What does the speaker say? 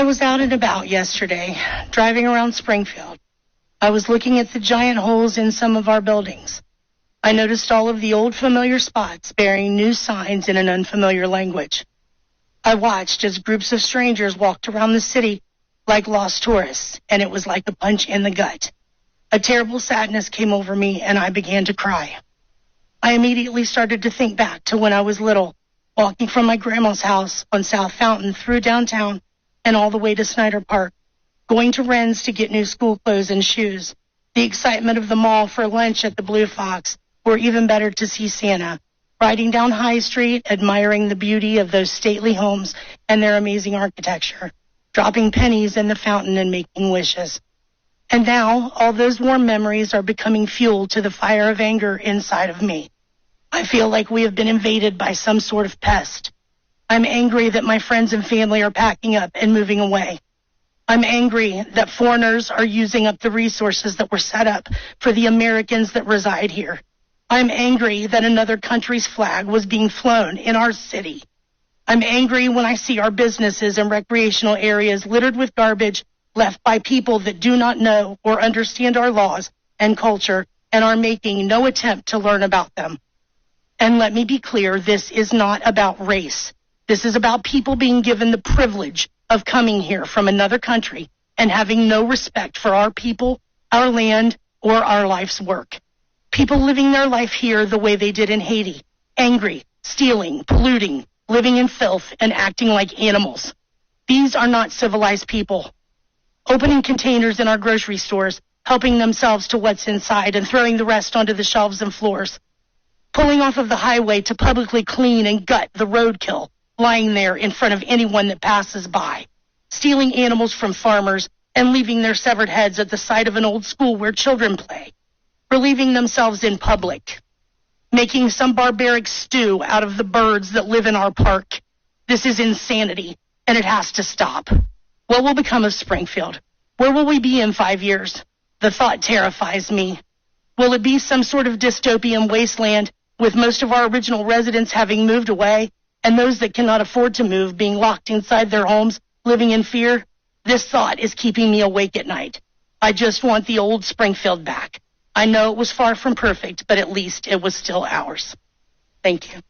was out and about yesterday, driving around Springfield. I was looking at the giant holes in some of our buildings. I noticed all of the old familiar spots bearing new signs in an unfamiliar language. I watched as groups of strangers walked around the city like lost tourists, and it was like a punch in the gut. A terrible sadness came over me, and I began to cry. I immediately started to think back to when I was little, walking from my grandma's house on South Fountain through downtown and all the way to Snyder Park, going to Wren's to get new school clothes and shoes, the excitement of the mall for lunch at the Blue Fox, or even better to see Santa, riding down High Street, admiring the beauty of those stately homes and their amazing architecture, dropping pennies in the fountain and making wishes. And now, all those warm memories are becoming fuel to the fire of anger inside of me. I feel like we have been invaded by some sort of pest. I'm angry that my friends and family are packing up and moving away. I'm angry that foreigners are using up the resources that were set up for the Americans that reside here. I'm angry that another country's flag was being flown in our city. I'm angry when I see our businesses and recreational areas littered with garbage left by people that do not know or understand our laws and culture and are making no attempt to learn about them. And let me be clear, this is not about race. This is about people being given the privilege of coming here from another country and having no respect for our people, our land, or our life's work. People living their life here the way they did in Haiti, angry, stealing, polluting, living in filth, and acting like animals. These are not civilized people. Opening containers in our grocery stores, helping themselves to what's inside and throwing the rest onto the shelves and floors. Pulling off of the highway to publicly clean and gut the roadkill lying there in front of anyone that passes by. Stealing animals from farmers and leaving their severed heads at the side of an old school where children play. Relieving themselves in public. Making some barbaric stew out of the birds that live in our park. This is insanity, and it has to stop. What will become of Springfield? Where will we be in 5 years? The thought terrifies me. Will it be some sort of dystopian wasteland with most of our original residents having moved away and those that cannot afford to move being locked inside their homes, living in fear? This thought is keeping me awake at night. I just want the old Springfield back. I know it was far from perfect, but at least it was still ours. Thank you.